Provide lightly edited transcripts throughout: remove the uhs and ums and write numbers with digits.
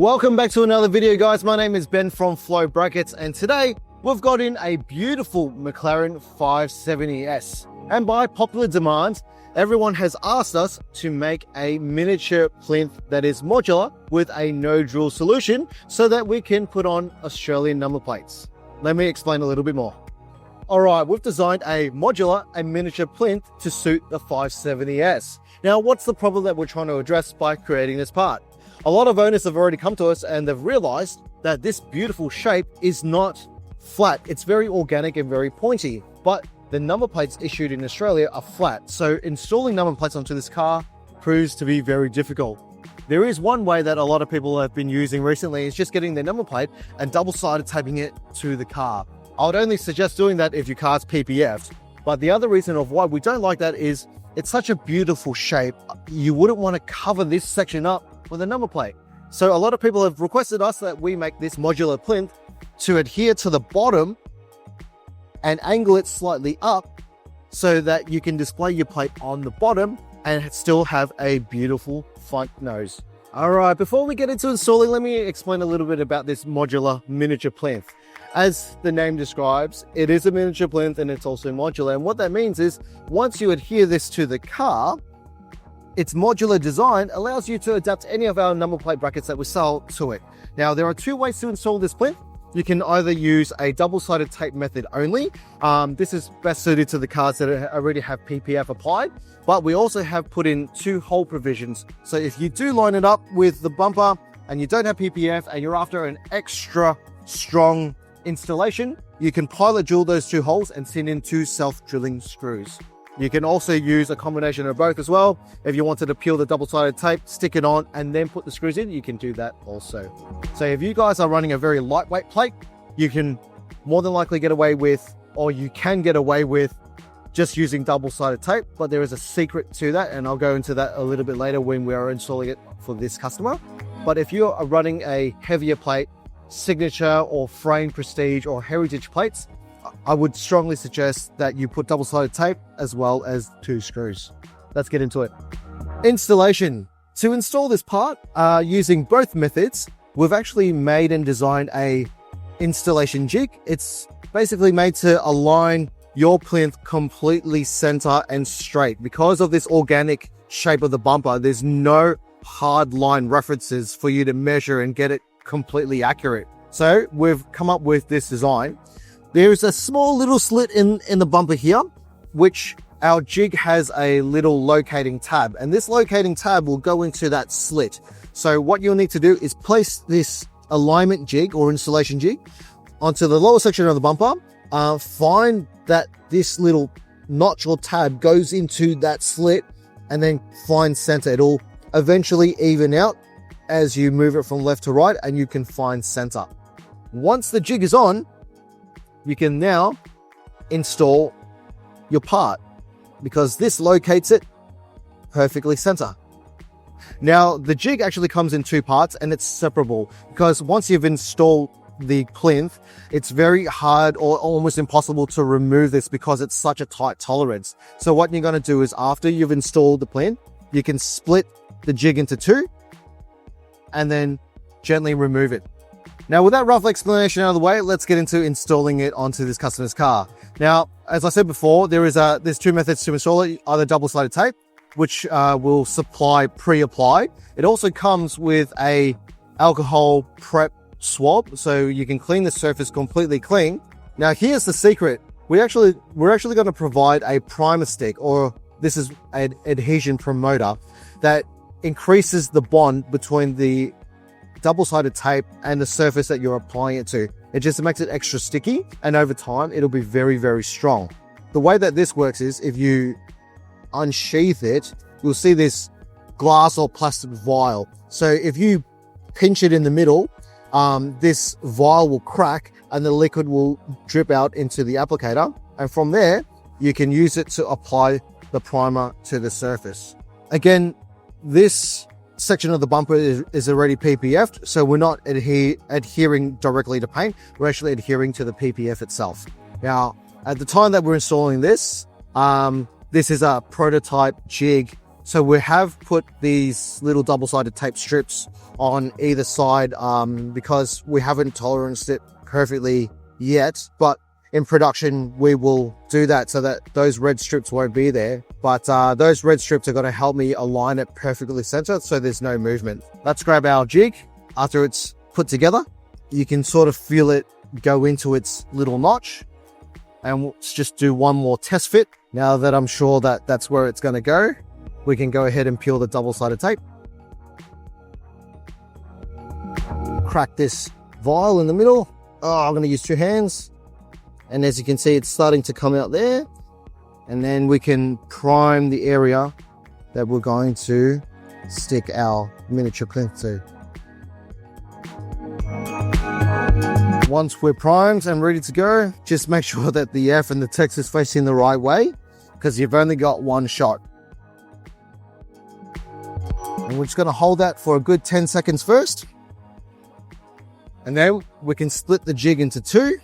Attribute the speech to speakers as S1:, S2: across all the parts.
S1: Welcome back to another video, guys. My name is Ben from Flow Brackets, and today we've got in a beautiful McLaren 570s. And by popular demand, everyone has asked us to make a miniature plinth that is modular with a no-drill solution so that we can put on Australian number plates. Let me explain a little bit more. All right, we've designed a miniature plinth to suit the 570s. Now, what's the problem that we're trying to address by creating this part? A lot of owners have already come to us and they've realized that this beautiful shape is not flat. It's very organic and very pointy, but the number plates issued in Australia are flat. So installing number plates onto this car proves to be very difficult. There is one way that a lot of people have been using recently is just getting their number plate and double-sided taping it to the car. I would only suggest doing that if your car's PPF'd. But the other reason of why we don't like that is it's such a beautiful shape. You wouldn't want to cover this section up with a number plate. So a lot of people have requested us that we make this modular plinth to adhere to the bottom and angle it slightly up so that you can display your plate on the bottom and still have a beautiful front nose. All right, before we get into installing, let me explain a little bit about this modular miniature plinth. As the name describes, it is a miniature plinth and it's also modular. And what that means is once you adhere this to the car, its modular design allows you to adapt any of our number plate brackets that we sell to it. Now, there are two ways to install this plinth. You can either use a double-sided tape method only. This is best suited to the cars that already have PPF applied, but we also have put in two hole provisions. So if you do line it up with the bumper and you don't have PPF and you're after an extra strong installation, you can pilot drill those two holes and send in two self-drilling screws. You can also use a combination of both as well. If you wanted to peel the double-sided tape, stick it on, and then put the screws in, you can do that also. So if you guys are running a very lightweight plate, you can more than likely get away with, or you can get away with just using double-sided tape, but there is a secret to that, and I'll go into that a little bit later when we are installing it for this customer. But if you are running a heavier plate, signature or frame prestige or heritage plates, I would strongly suggest that you put double-sided tape as well as two screws. Let's get into it. Installation. To install this part, using both methods, we've actually made and designed a installation jig. It's basically made to align your plinth completely center and straight. Because of this organic shape of the bumper, there's no hard line references for you to measure and get it completely accurate. So we've come up with this design. There's a small little slit in the bumper here, which our jig has a little locating tab, and this locating tab will go into that slit. So what you'll need to do is place this alignment jig or installation jig onto the lower section of the bumper, find that this little notch or tab goes into that slit, and then find center. It'll eventually even out as you move it from left to right, and you can find center. Once the jig is on, you can now install your part because this locates it perfectly center. Now, the jig actually comes in two parts and it's separable because once you've installed the plinth, it's very hard or almost impossible to remove this because it's such a tight tolerance. So what you're going to do is after you've installed the plinth, you can split the jig into two and then gently remove it. Now, with that rough explanation out of the way, let's get into installing it onto this customer's car. Now, as I said before, there's two methods to install it, either double-sided tape, which will supply pre-applied. It also comes with a alcohol prep swab, so you can clean the surface completely clean. Now, here's the secret. We're actually going to provide a primer stick, or this is an adhesion promoter that increases the bond between the double-sided tape and the surface that you're applying it to. It just makes it extra sticky, and over time it'll be very, very strong. The way that this works is if you unsheath it, you'll see this glass or plastic vial. So if you pinch it in the middle, this vial will crack and the liquid will drip out into the applicator, and from there you can use it to apply the primer to the surface. Again, this section of the bumper is already PPF'd, so we're not adhering directly to paint, we're actually adhering to the PPF itself. Now, at the time that we're installing this, this is a prototype jig So we have put these little double-sided tape strips on either side because we haven't toleranced it perfectly yet, but in production we will do that so that those red strips won't be there. But those red strips are going to help me align it perfectly centered so there's no movement. Let's grab our jig. After it's put together, you can sort of feel it go into its little notch, and let's just do one more test fit. Now that I'm sure that that's where it's going to go, we can go ahead and peel the double-sided tape. Crack this vial in the middle. Oh, I'm going to use 2 hands. And as you can see, it's starting to come out there. And then we can prime the area that we're going to stick our miniature plinth to. Once we're primed and ready to go, just make sure that the F and the text is facing the right way, because you've only got one shot. And we're just going to hold that for a good 10 seconds first. And then we can split the jig into 2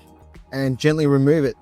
S1: and gently remove it.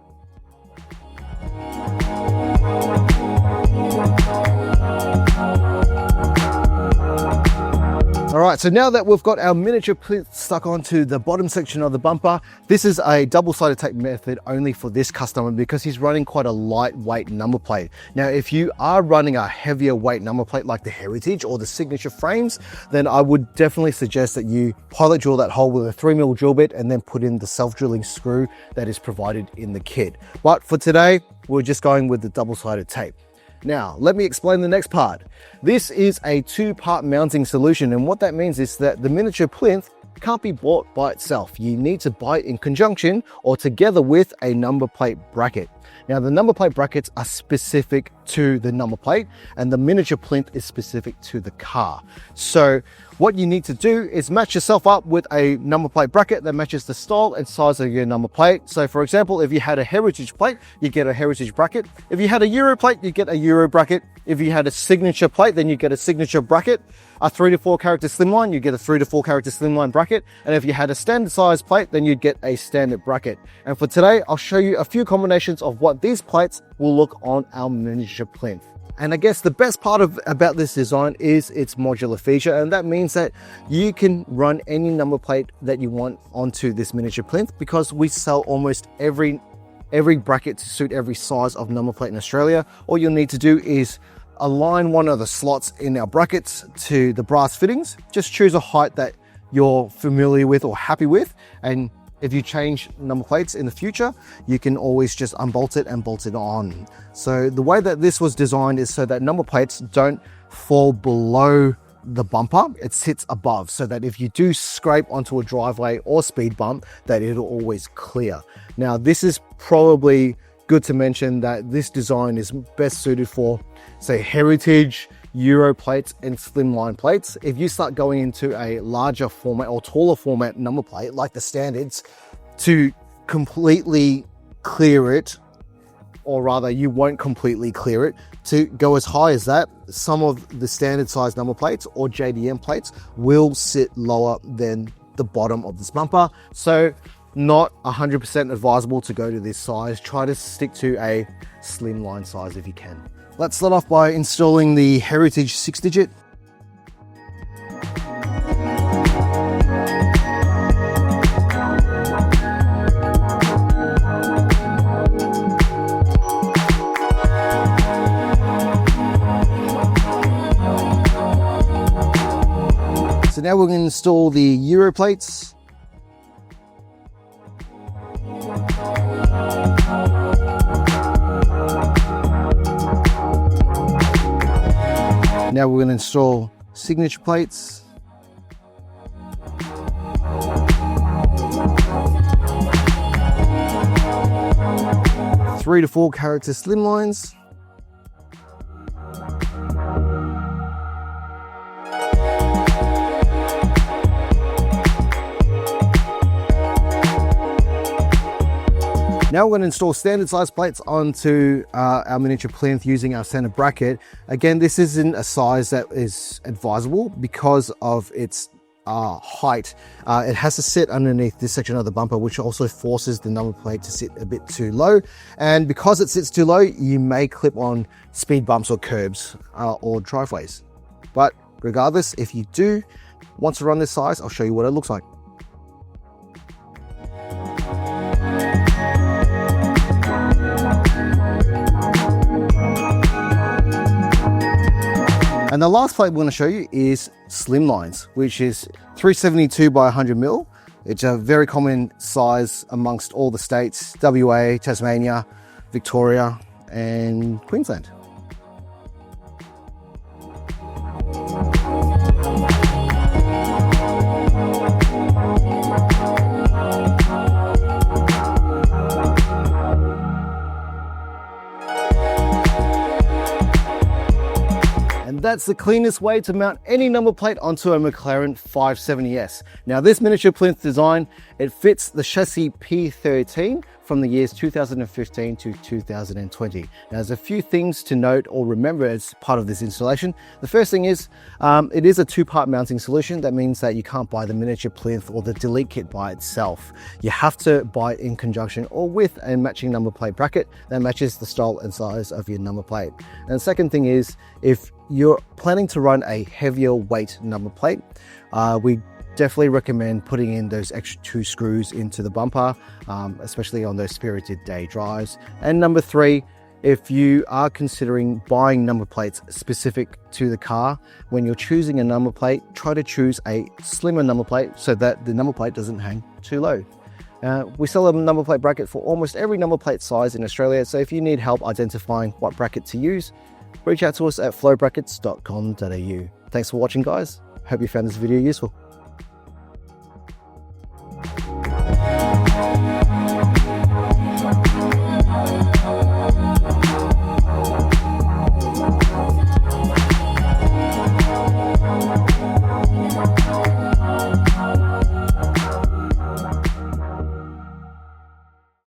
S1: All right, so now that we've got our miniature plinth stuck onto the bottom section of the bumper, this is a double-sided tape method only for this customer because he's running quite a lightweight number plate. Now, if you are running a heavier weight number plate like the Heritage or the Signature frames, then I would definitely suggest that you pilot drill that hole with a 3mm drill bit and then put in the self-drilling screw that is provided in the kit. But for today, we're just going with the double-sided tape. Now, let me explain the next part. This is a 2-part mounting solution, and what that means is that the miniature plinth can't be bought by itself. You need to buy it in conjunction or together with a number plate bracket. Now, the number plate brackets are specific to the number plate, and the miniature plinth is specific to the car. So what you need to do is match yourself up with a number plate bracket that matches the style and size of your number plate. So for example, if you had a Heritage plate, you get a Heritage bracket. If you had a Euro plate, you get a Euro bracket. If you had a Signature plate, then you get a Signature bracket. A 3 to 4 character slimline, you get a 3 to 4 character slimline bracket. And if you had a standard size plate, then you'd get a standard bracket. And for today, I'll show you a few combinations of what these plates will look on our miniature plinth. And I guess the best part about this design is its modular feature, and that means that you can run any number plate that you want onto this miniature plinth, because we sell almost every bracket to suit every size of number plate in Australia. All you'll need to do is align one of the slots in our brackets to the brass fittings. Just choose a height that you're familiar with or happy with, and if you change number plates in the future, you can always just unbolt it and bolt it on. So the way that this was designed is so that number plates don't fall below the bumper, it sits above, so that if you do scrape onto a driveway or speed bump, that it'll always clear. Now, this is probably good to mention that this design is best suited for, say, Heritage, Euro plates and slimline plates. If you start going into a larger format or taller format number plate like the standards, to completely clear it, or rather you won't completely clear it, to go as high as that, some of the standard size number plates or JDM plates will sit lower than the bottom of this bumper. So not 100% advisable to go to this size. Try to stick to a slimline size if you can. Let's start off by installing the Heritage 6-digit. So now we're going to install the Euro plates. Now we're going to install Signature plates. Three to 4 character slimlines. Now we're going to install standard size plates onto our miniature plinth using our center bracket. Again, this isn't a size that is advisable because of its height, it has to sit underneath this section of the bumper, which also forces the number plate to sit a bit too low. And because it sits too low, you may clip on speed bumps or curbs or driveways. But regardless, if you do want to run this size, I'll show you what it looks like. And the last plate we want to show you is Slimlines, which is 372 by 100 mil. It's a very common size amongst all the states: WA, Tasmania, Victoria, and Queensland. That's the cleanest way to mount any number plate onto a Mclaren 570s. Now this miniature plinth design, it fits the chassis P13 from the years 2015 to 2020. Now there's a few things to note or remember as part of this installation. The first thing is, it is a two-part mounting solution. That means that you can't buy the miniature plinth or the delete kit by itself. You have to buy it in conjunction or with a matching number plate bracket that matches the style and size of your number plate. And the second thing is, if you're planning to run a heavier weight number plate, we definitely recommend putting in those extra 2 screws into the bumper, especially on those spirited day drives. And number 3, if you are considering buying number plates specific to the car, when you're choosing a number plate, try to choose a slimmer number plate so that the number plate doesn't hang too low. We sell a number plate bracket for almost every number plate size in Australia, so if you need help identifying what bracket to use, reach out to us at flowbrackets.com.au. Thanks for watching, guys. Hope you found this video useful.